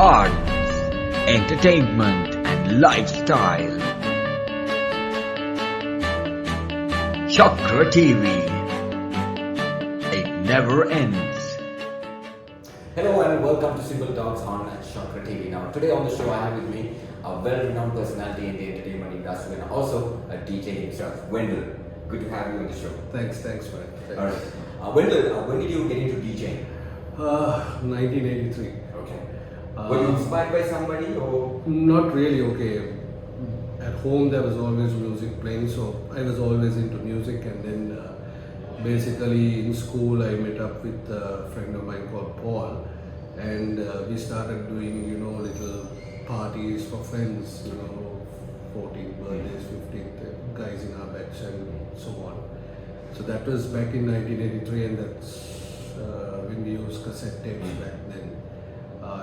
arts, entertainment and lifestyle. ChaKra TV. It never ends. Hello and welcome to Simple Talks on ChaKra TV. Now today on the show I have with me a well-renowned personality in the entertainment industry and also a DJ himself, Wendell. Good to have you on the show. Thanks, man. Thanks. Alright. Wendell, when did you get into DJing? 1983. Okay. Were you inspired by somebody or? Not really, okay. At home there was always music playing, so I was always into music, and then basically in school I met up with a friend of mine called Paul, and we started doing, little parties for friends, 14th birthdays, 15th, guys in our batch and so on. So that was back in 1983, and that's when we used cassette tapes back then.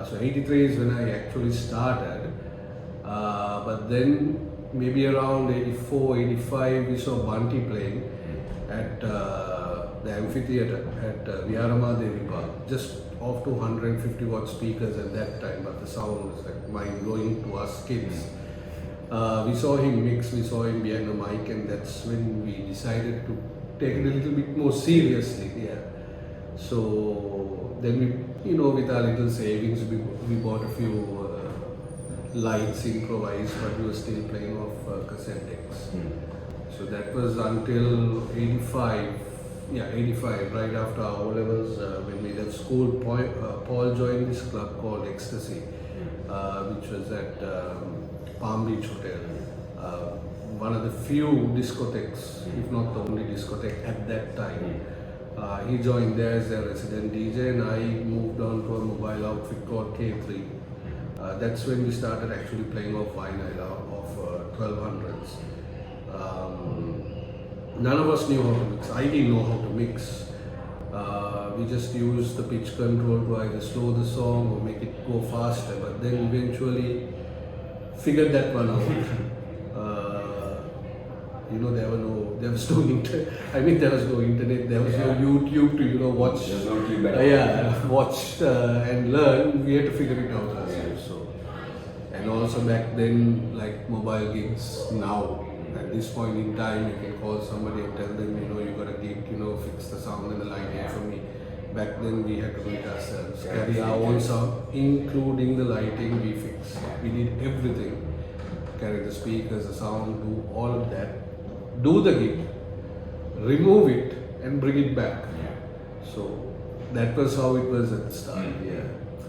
So 83 is when I actually started, but then maybe around 84, 85 we saw Bunty playing at the amphitheatre at Vihara Devi Park, just off to 150 watt speakers at that time, but the sound was like mind-blowing to us kids. We saw him mix, we saw him behind the mic, and that's when we decided to take it a little bit more seriously. Yeah. So then we, with our little savings, we bought a few lights improvised, but we were still playing off cassette decks. So that was until 85, right after our O-levels, when we left school. Paul joined this club called Ecstasy, which was at Palm Beach Hotel. One of the few discotheques, if not the only discotheque at that time. He joined there as a resident DJ, and I moved on to a mobile outfit called K3. That's when we started actually playing off vinyl of 1200s. None of us knew how to mix. I didn't know how to mix. We just used the pitch control to either slow the song or make it go faster, but then eventually figured that one out. There was no internet. There was no internet. There was no YouTube to watch. There's no YouTube. Watch and learn. We had to figure it out ourselves. So, and also back then, like mobile gigs now. At this point in time, you can call somebody and tell them, you got a gig, fix the sound and the lighting for me. Back then, we had to do it ourselves. Carry our own sound, including the lighting, we fixed. We did everything. Carry the speakers, the sound, do all of that. Do the gig, remove it, and bring it back. So that was how it was at the start.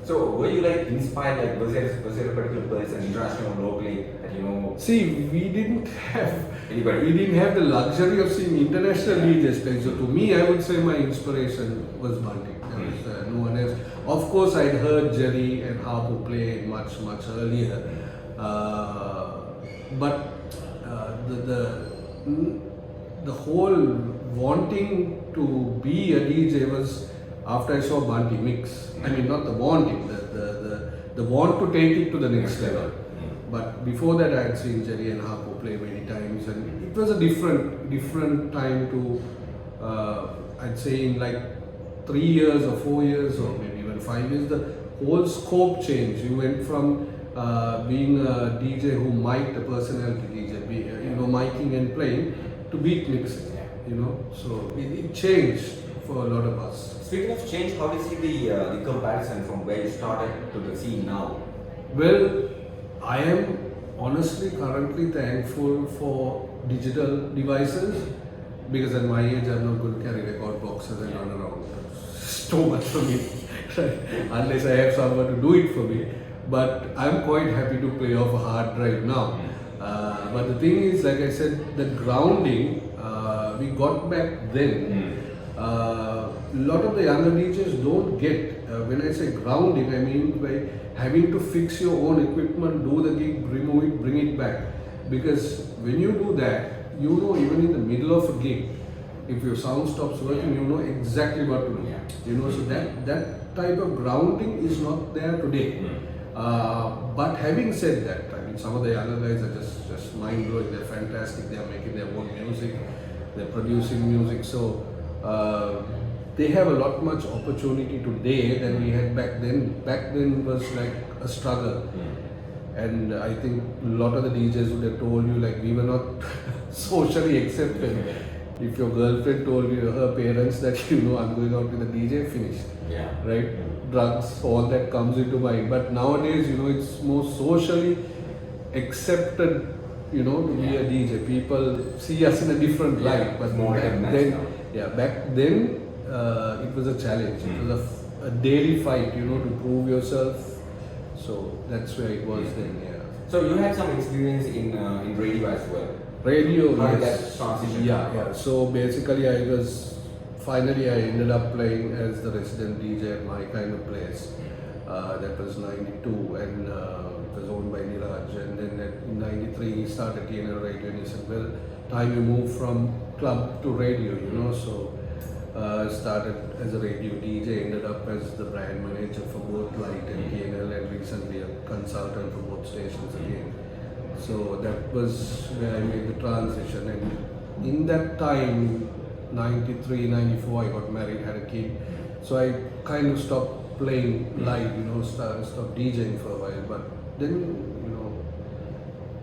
So were you inspired? Was there a particular person, international or locally, that See, we didn't have anybody. We didn't have the luxury of seeing international DJs play. So to me, I would say my inspiration was Bunty. There was no one else. Of course, I'd heard Jerry and Harpo play much earlier, but the whole wanting to be a DJ was after I saw Bunty mix. Not the wanting, the want to take it to the next level. But before that, I had seen Jerry and Harpo play many times, and it was a different time to, I'd say in 3 years or 4 years or maybe even 5 years, the whole scope changed. You went from being a DJ who mic'd, a personality DJ, miking and playing, to beat mixing, So it changed for a lot of us. Speaking of change, how do you see the comparison from where you started to the scene now? Well, I am honestly currently thankful for digital devices, because at my age I'm not going to carry record boxes and run around. It's too much for me, unless I have someone to do it for me. But I'm quite happy to play off a hard drive now. But the thing is, like I said, the grounding we got back then. A lot of the younger DJs don't get. When I say grounding, I mean by having to fix your own equipment, do the gig, remove it, bring it back. Because when you do that, even in the middle of a gig, if your sound stops working, you know exactly what to do. So that type of grounding is not there today. But having said that, some of the younger guys are just mind-blowing. They're fantastic. They're making their own music. They're producing music. So they have a lot much opportunity today than we had back then. Back then was like a struggle. And I think a lot of the DJs would have told you like we were not socially accepted. If your girlfriend told you her parents that I'm going out with a DJ, finished. Yeah. Right? Drugs, all that comes into mind. But nowadays, it's more socially accepted, to be a DJ. People see us in a different light. But more back then, it was a challenge. It was a daily fight, to prove yourself. So that's where it was then, yeah. So you had some experience in radio as well. Radio, how did yes. that transition? Yeah. So basically, finally I ended up playing as the resident DJ at my kind of place. That was 92, and it was owned by Niraj. And then in 93 he started Thiele radio, and he said, well, time you move from club to radio, So started as a radio DJ, ended up as the brand manager for both Light and Thiele, and recently a consultant for both stations again. So that was where I made the transition, and in that time, 93, 94, I got married, had a kid. So I kind of stopped playing live, stopped DJing for a while, but then,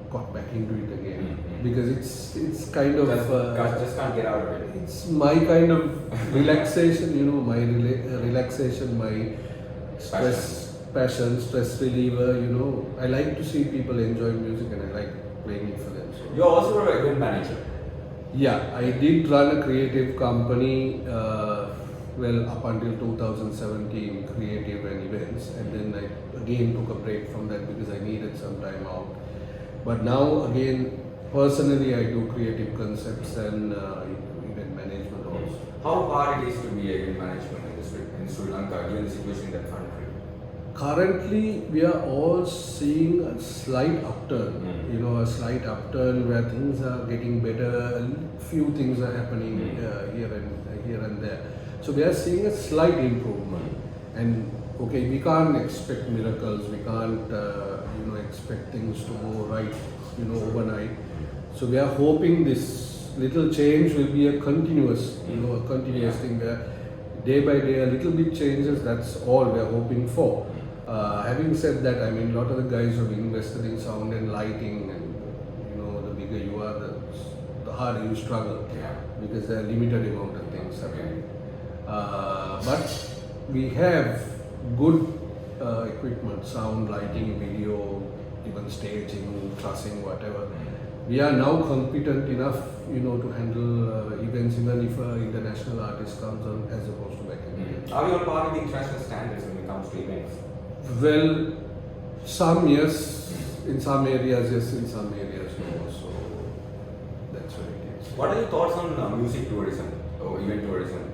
got back into it again. Because it's kind of... just can't get out of it. It's my kind of relaxation, my relaxation, my passion, stress reliever, I like to see people enjoy music and I like playing it for them. So. You're also an event manager. Yeah, I did run a creative company, up until 2017, creative and events, and then I again took a break from that because I needed some time out. But now again, personally I do creative concepts and event management also. How hard it is to be event management in Sri Lanka, given the situation in that country? Currently, we are all seeing a slight upturn, a slight upturn where things are getting better, a few things are happening here and there. So we are seeing a slight improvement. And okay, we can't expect miracles, we can't expect things to go right, overnight. So we are hoping this little change will be a continuous, thing where day by day a little bit changes, that's all we are hoping for. Having said that, a lot of the guys who have invested in sound and lighting, and the bigger you are, the harder you struggle, because there are limited amount of things happening. But we have good equipment, sound, lighting, video, even staging, trussing, whatever. We are now competent enough, to handle events even if an international artist comes on as opposed to back in the day. Are you all part of the international standards when it comes to events? Well, some yes, in some areas yes, in some areas no. So that's what it is. What are your thoughts on music tourism or event tourism?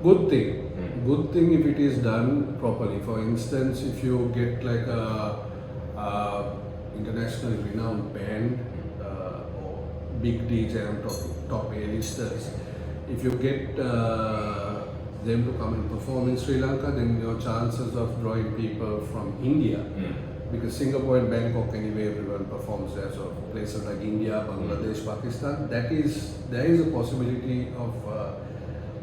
Good thing. Good thing if it is done properly. For instance, if you get like a internationally renowned band or big DJ, I'm talking top A-listers, if you get them to come and perform in Sri Lanka, then your chances of drawing people from India, because Singapore and Bangkok anyway everyone performs there, so places like India, Bangladesh, Pakistan, there is a possibility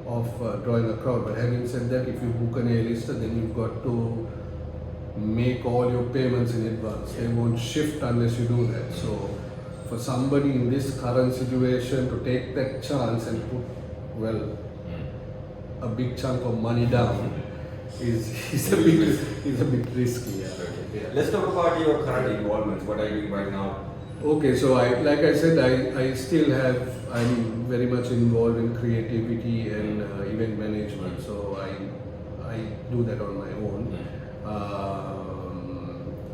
of drawing a crowd. But having said that, if you book an A-lister, then you've got to make all your payments in advance. They won't shift unless you do that. So for somebody in this current situation to take that chance and put, a big chunk of money down is a bit risky. Yeah. Let's talk about your current involvements. What are you doing right now? Okay, so I said, I still I'm very much involved in creativity and event management. So I do that on my own.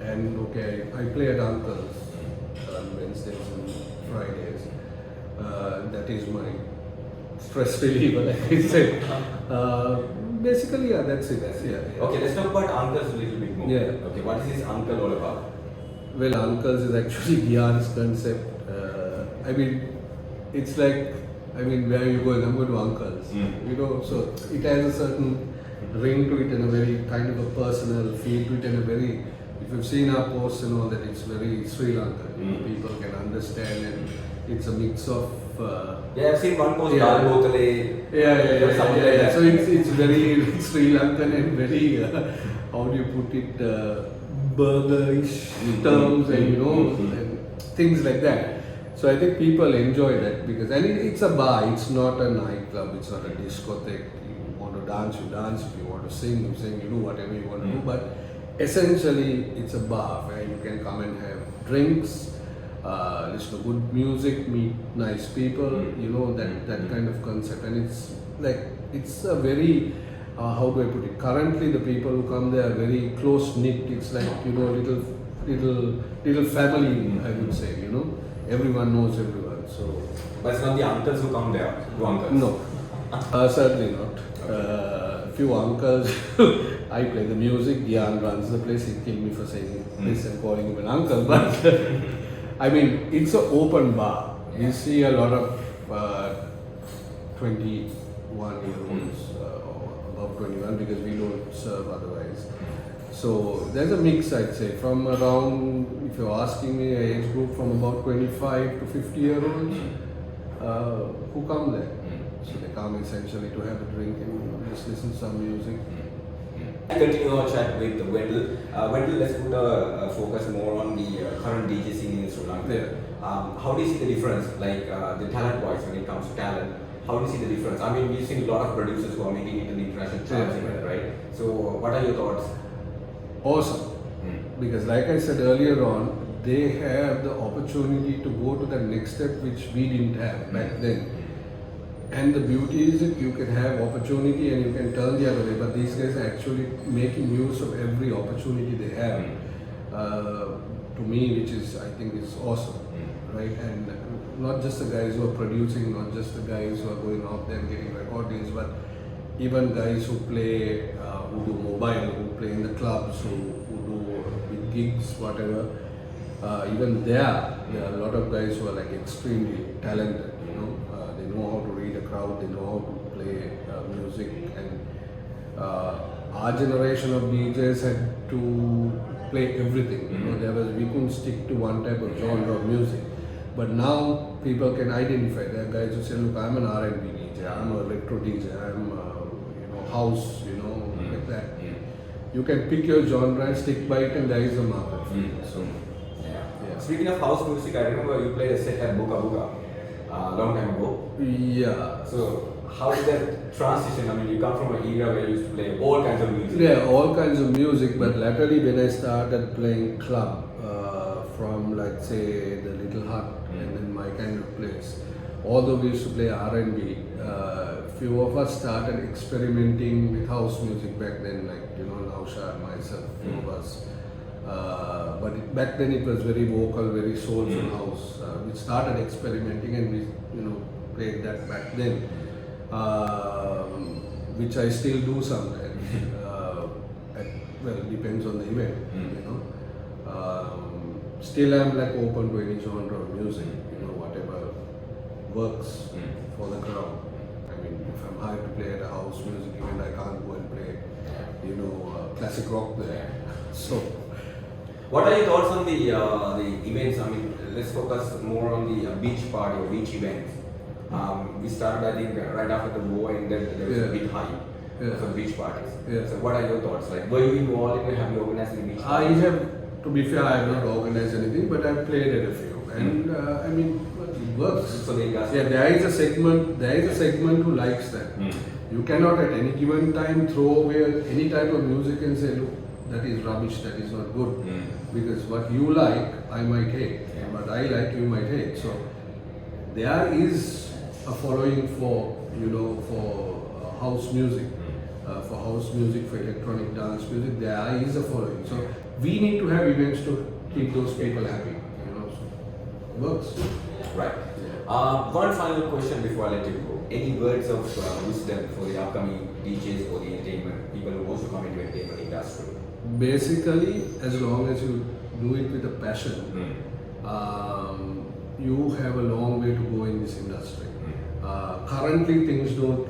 And okay, I play at Uncles on Wednesdays and Fridays. That is my stress reliever, like I said. Basically, that's it. Yeah. Okay, let's talk about Uncles a little bit more. Yeah. Okay, what is this Uncle all about? Well, Uncles is actually Gyan's concept. It's like, where are you going? I'm going to Uncles. So it has a certain ring to it and a very kind of a personal feel to it, and a very, if you've seen our posts and all that, it's very Sri Lanka. People can understand, and it's a mix of Yeah, I've seen one post, Yeah. Dal Botale. Something like that. So it's very Sri Lankan and very how do you put it, burgerish terms and and things like that. So I think people enjoy that because it's a bar. It's not a nightclub. It's not a discotheque. You want to dance, you dance. If you want to sing, you sing. You do whatever you want to do. But essentially, it's a bar where you can come and have drinks. Listen to good music, meet nice people, that kind of concept, and it's a very how do I put it? Currently, the people who come there are very close knit. It's like little family. I would say, everyone knows everyone. So, But it's not the uncles who come there. Two uncles. no, certainly not. Few uncles. I play the music. Jan runs the place. He killed me for saying this and calling him an uncle, but. I mean, it's an open bar. You see a lot of 21-year-olds or above 21 because we don't serve otherwise. So there's a mix, I'd say, from around, if you're asking me, an age group from about 25 to 50-year-olds who come there. So they come essentially to have a drink and just listen to some music. Continue our chat with Wendell. Wendell, let's put a focus more on the current DJ scene in Sri Lanka. Yeah. How do you see the difference, like the talent-wise, when it comes to talent? How do you see the difference? I mean, we've seen a lot of producers who are making it in the international charts, right? So, what are your thoughts? Awesome. Because like I said earlier on, they have the opportunity to go to the next step which we didn't have back then. And the beauty is that you can have opportunity and you can turn the other way, but these guys are actually making use of every opportunity they have. To me, which is, I think, is awesome, right? And not just the guys who are producing, not just the guys who are going out there and getting record deals, but even guys who play, who do mobile, who play in the clubs, who do big gigs, whatever. Even there are a lot of guys who are like extremely talented, they know how to read a crowd, they know how to play music, and our generation of DJs had to play everything. We couldn't stick to one type of genre of music. But now people can identify. There are guys who say, look, I'm an R&B DJ, I'm an electro DJ, I'm house, like that. You can pick your genre and stick by it, and there is a market for it. So, yeah. Speaking of house music, I remember you played a set at Buka Buka long time ago. Yeah. So how did that transition? I mean, you come from an era where you used to play all kinds of music. Yeah, all kinds of music, but latterly when I started playing club from, like, say, the Little Hut and then my kind of place, although we used to play R&B, few of us started experimenting with house music back then, like, Nausha, myself, few of us. But back then it was very vocal, very soulful house. We started experimenting and we, played that back then, which I still do sometimes. Well, it depends on the event, Still I'm like open to any genre of music, whatever works for the crowd. I mean, if I'm hired to play at a house music event, I can't go and play, classic rock there. So. What are your thoughts on the events? I mean, let's focus more on the beach party or beach events. We started, I think, right after the war, and then there was a big hype for beach parties. Yeah. So, what are your thoughts? Like, were you involved in? Have you organized any beach I parties? have, to be fair, I have not organized anything, but I've played at a few, and I mean, it works. So the industry. Yeah, there is a segment who likes that. You cannot at any given time throw away any type of music and say, look, that is rubbish, that is not good. Because what you like, I might hate. And what I like, you might hate. So there is a following for, for house music. For electronic dance music, there is a following. So we need to have events to keep those people happy. So works. Right. One final question before I let you go. Any words of wisdom for the upcoming DJs or the entertainment people who also come into entertainment industry? Basically, as long as you do it with a passion, you have a long way to go in this industry. Currently, things don't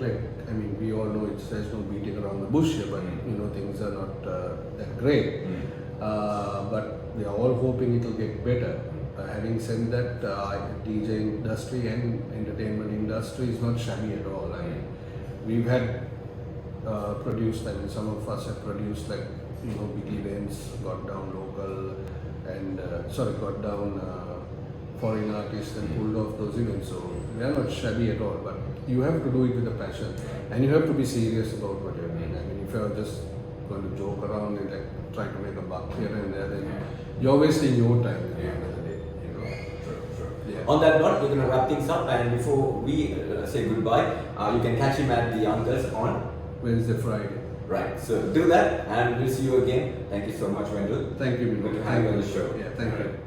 we all know there's no beating around the bush here, but things are not that great. But we are all hoping it will get better. having said that, DJ industry and entertainment industry is not shabby at all. I mean, we've had produced, I mean, some of us have produced like, you know, big events, got down local and got down foreign artists and pulled off those events. So we are not shabby at all, but you have to do it with a passion and you have to be serious about what you're doing. I mean, if you're just going to joke around and like try to make a buck here and there, then you're wasting your time at the end of the day. You know? Sure. Yeah. On that note, we're going to wrap things up, and before we say goodbye, you can catch him at the Uncles on Wednesday, Friday. Right. So do that, and we'll see you again. Thank you so much, Wendell. Thank you. Good to have you on the show. Yeah, thank you.